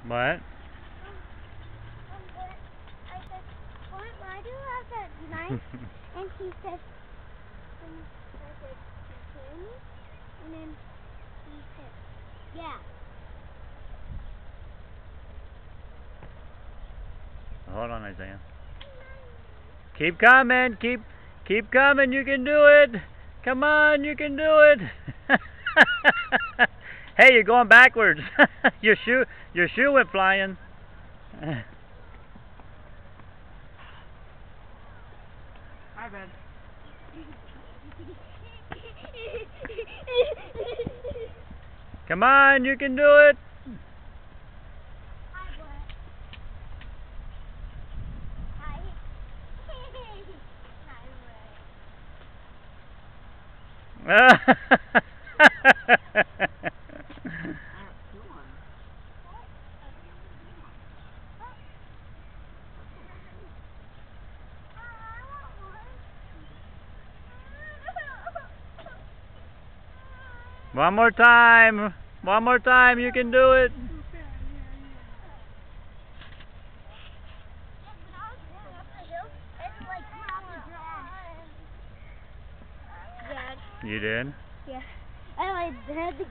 What? I said, why do you have that knife? And he said, I said, "Cocoon?" And then he said, yeah. Hold on, Isaiah. Keep coming, keep coming. You can do it. Come on, you can do it. Hey, you're going backwards. your shoe went flying. Hi, Ben. Come on, you can do it. One more time. One more time. You can do it. You did? Yeah. I had the